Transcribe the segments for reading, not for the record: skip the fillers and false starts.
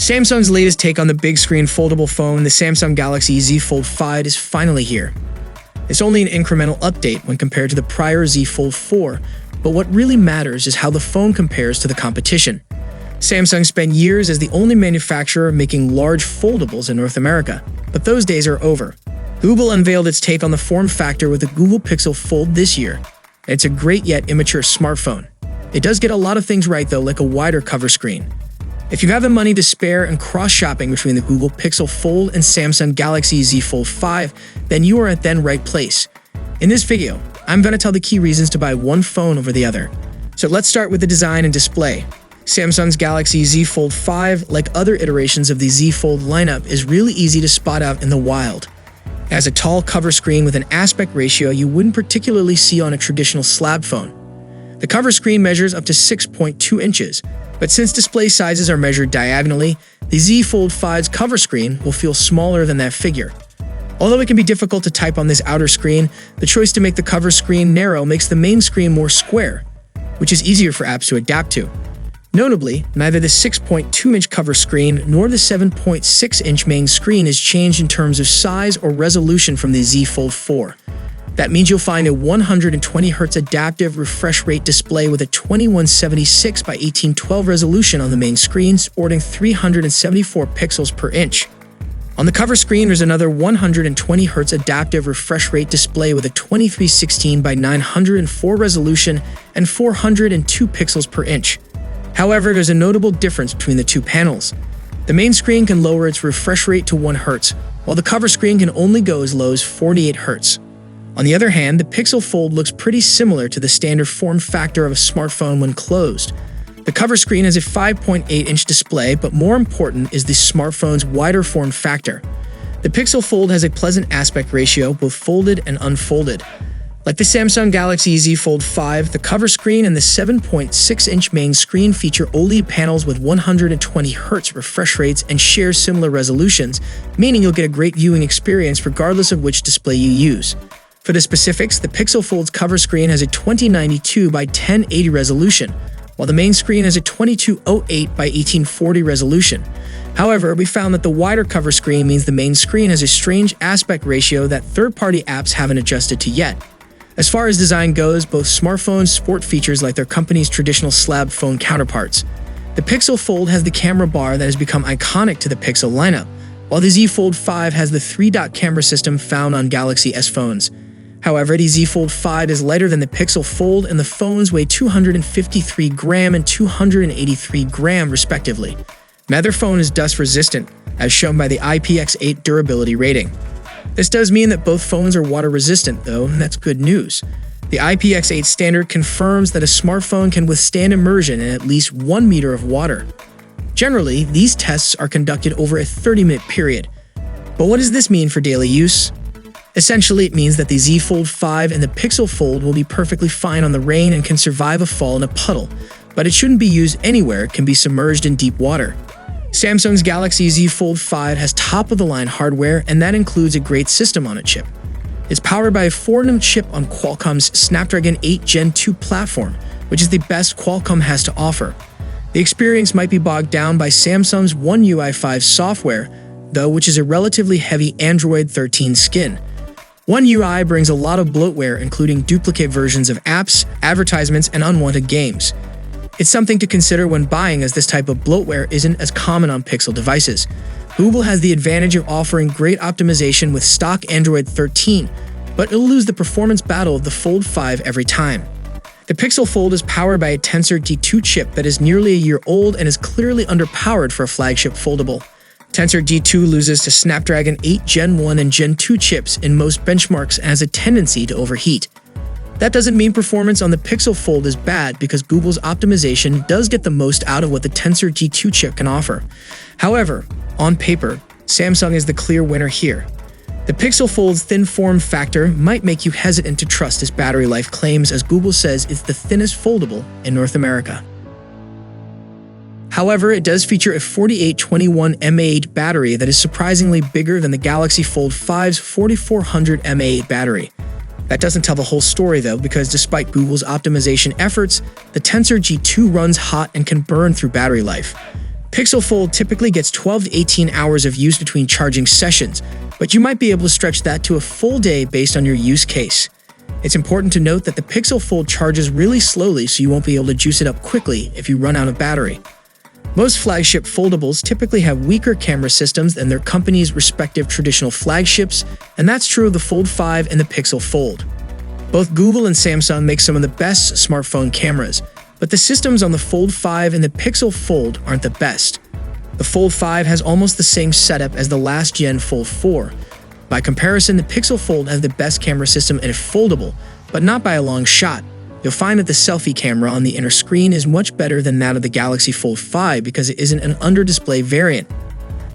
Samsung's latest take on the big screen foldable phone, the Samsung Galaxy Z Fold 5, is finally here. It's only an incremental update when compared to the prior Z Fold 4, but what really matters is how the phone compares to the competition. Samsung spent years as the only manufacturer making large foldables in North America, but those days are over. Google unveiled its take on the form factor with the Google Pixel Fold this year. It's a great yet immature smartphone. It does get a lot of things right though, like a wider cover screen. If you have the money to spare and cross-shopping between the Google Pixel Fold and Samsung Galaxy Z Fold 5, then you are at the right place. In this video, I'm going to tell the key reasons to buy one phone over the other. So let's start with the design and display. Samsung's Galaxy Z Fold 5, like other iterations of the Z Fold lineup, is really easy to spot out in the wild. It has a tall cover screen with an aspect ratio you wouldn't particularly see on a traditional slab phone. The cover screen measures up to 6.2 inches, but since display sizes are measured diagonally, the Z Fold 5's cover screen will feel smaller than that figure. Although it can be difficult to type on this outer screen, the choice to make the cover screen narrow makes the main screen more square, which is easier for apps to adapt to. Notably, neither the 6.2-inch cover screen nor the 7.6-inch main screen is changed in terms of size or resolution from the Z Fold 4. That means you'll find a 120Hz adaptive refresh rate display with a 2176 by 1812 resolution on the main screen, sporting 374 pixels per inch. On the cover screen, there's another 120Hz adaptive refresh rate display with a 2316 by 904 resolution and 402 pixels per inch. However, there's a notable difference between the two panels. The main screen can lower its refresh rate to 1 Hz, while the cover screen can only go as low as 48 Hz. On the other hand, the Pixel Fold looks pretty similar to the standard form factor of a smartphone when closed. The cover screen has a 5.8-inch display, but more important is the smartphone's wider form factor. The Pixel Fold has a pleasant aspect ratio, both folded and unfolded. Like the Samsung Galaxy Z Fold 5, the cover screen and the 7.6-inch main screen feature OLED panels with 120Hz refresh rates and share similar resolutions, meaning you'll get a great viewing experience regardless of which display you use. For the specifics, the Pixel Fold's cover screen has a 2092 by 1080 resolution, while the main screen has a 2208 by 1840 resolution. However, we found that the wider cover screen means the main screen has a strange aspect ratio that third-party apps haven't adjusted to yet. As far as design goes, both smartphones sport features like their company's traditional slab phone counterparts. The Pixel Fold has the camera bar that has become iconic to the Pixel lineup, while the Z Fold 5 has the 3-dot camera system found on Galaxy S phones. However, the Z Fold 5 is lighter than the Pixel Fold, and the phones weigh 253 gram and 283 gram respectively. Neither phone is dust-resistant, as shown by the IPX8 durability rating. This does mean that both phones are water-resistant, though, and that's good news. The IPX8 standard confirms that a smartphone can withstand immersion in at least 1 meter of water. Generally, these tests are conducted over a 30-minute period. But what does this mean for daily use? Essentially, it means that the Z Fold 5 and the Pixel Fold will be perfectly fine on the rain and can survive a fall in a puddle, but it shouldn't be used anywhere it can be submerged in deep water. Samsung's Galaxy Z Fold 5 has top-of-the-line hardware, and that includes a great system on a chip. It's powered by a 4-nm chip on Qualcomm's Snapdragon 8 Gen 2 platform, which is the best Qualcomm has to offer. The experience might be bogged down by Samsung's One UI 5 software, though, which is a relatively heavy Android 13 skin. One UI brings a lot of bloatware, including duplicate versions of apps, advertisements, and unwanted games. It's something to consider when buying, as this type of bloatware isn't as common on Pixel devices. Google has the advantage of offering great optimization with stock Android 13, but it'll lose the performance battle of the Fold 5 every time. The Pixel Fold is powered by a Tensor G2 chip that is nearly a year old and is clearly underpowered for a flagship foldable. Tensor G2 loses to Snapdragon 8 Gen 1 and Gen 2 chips in most benchmarks and has a tendency to overheat. That doesn't mean performance on the Pixel Fold is bad, because Google's optimization does get the most out of what the Tensor G2 chip can offer. However, on paper, Samsung is the clear winner here. The Pixel Fold's thin form factor might make you hesitant to trust its battery life claims, as Google says it's the thinnest foldable in North America. However, it does feature a 4821 mAh battery that is surprisingly bigger than the Galaxy Fold 5's 4400 mAh battery. That doesn't tell the whole story though, because despite Google's optimization efforts, the Tensor G2 runs hot and can burn through battery life. Pixel Fold typically gets 12 to 18 hours of use between charging sessions, but you might be able to stretch that to a full day based on your use case. It's important to note that the Pixel Fold charges really slowly, so you won't be able to juice it up quickly if you run out of battery. Most flagship foldables typically have weaker camera systems than their company's respective traditional flagships, and that's true of the Fold 5 and the Pixel Fold. Both Google and Samsung make some of the best smartphone cameras, but the systems on the Fold 5 and the Pixel Fold aren't the best. The Fold 5 has almost the same setup as the last-gen Fold 4. By comparison, the Pixel Fold has the best camera system in a foldable, but not by a long shot. You'll find that the selfie camera on the inner screen is much better than that of the Galaxy Fold 5 because it isn't an under-display variant.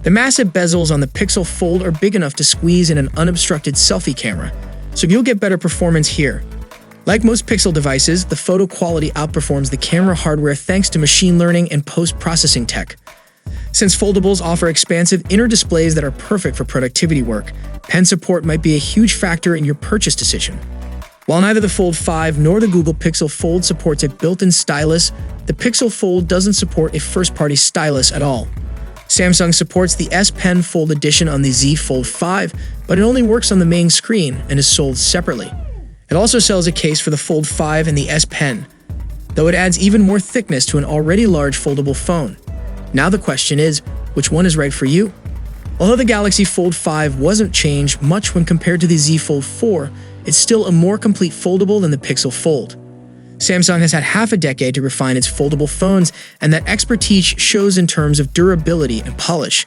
The massive bezels on the Pixel Fold are big enough to squeeze in an unobstructed selfie camera, so you'll get better performance here. Like most Pixel devices, the photo quality outperforms the camera hardware thanks to machine learning and post-processing tech. Since foldables offer expansive inner displays that are perfect for productivity work, pen support might be a huge factor in your purchase decision. While neither the Fold 5 nor the Google Pixel Fold supports a built-in stylus, the Pixel Fold doesn't support a first-party stylus at all. Samsung supports the S Pen Fold Edition on the Z Fold 5, but it only works on the main screen and is sold separately. It also sells a case for the Fold 5 and the S Pen, though it adds even more thickness to an already large foldable phone. Now the question is, which one is right for you? Although the Galaxy Fold 5 wasn't changed much when compared to the Z Fold 4, it's still a more complete foldable than the Pixel Fold. Samsung has had half a decade to refine its foldable phones, and that expertise shows in terms of durability and polish.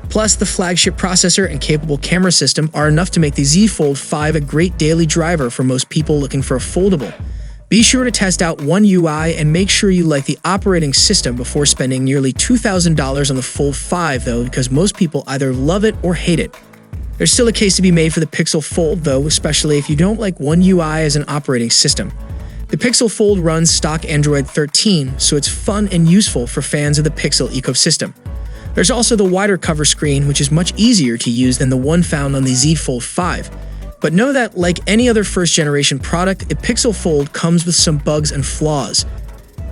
Plus, the flagship processor and capable camera system are enough to make the Z Fold 5 a great daily driver for most people looking for a foldable. Be sure to test out One UI and make sure you like the operating system before spending nearly $2,000 on the Fold 5 though, because most people either love it or hate it. There's still a case to be made for the Pixel Fold though, especially if you don't like One UI as an operating system. The Pixel Fold runs stock Android 13, so it's fun and useful for fans of the Pixel ecosystem. There's also the wider cover screen, which is much easier to use than the one found on the Z Fold 5. But know that, like any other first-generation product, a Pixel Fold comes with some bugs and flaws.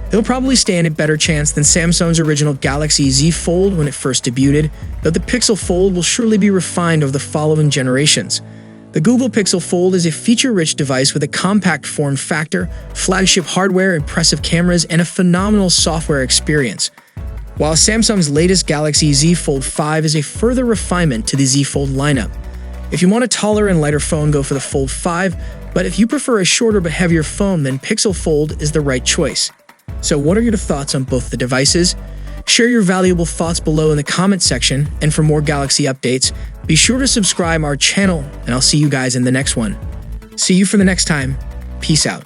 It'll probably stand a better chance than Samsung's original Galaxy Z Fold when it first debuted, though the Pixel Fold will surely be refined over the following generations. The Google Pixel Fold is a feature-rich device with a compact form factor, flagship hardware, impressive cameras, and a phenomenal software experience. While Samsung's latest Galaxy Z Fold 5 is a further refinement to the Z Fold lineup. If you want a taller and lighter phone, go for the Fold 5, but if you prefer a shorter but heavier phone, then Pixel Fold is the right choice. So what are your thoughts on both the devices? Share your valuable thoughts below in the comment section, and for more Galaxy updates, be sure to subscribe our channel, and I'll see you guys in the next one. See you for the next time. Peace out.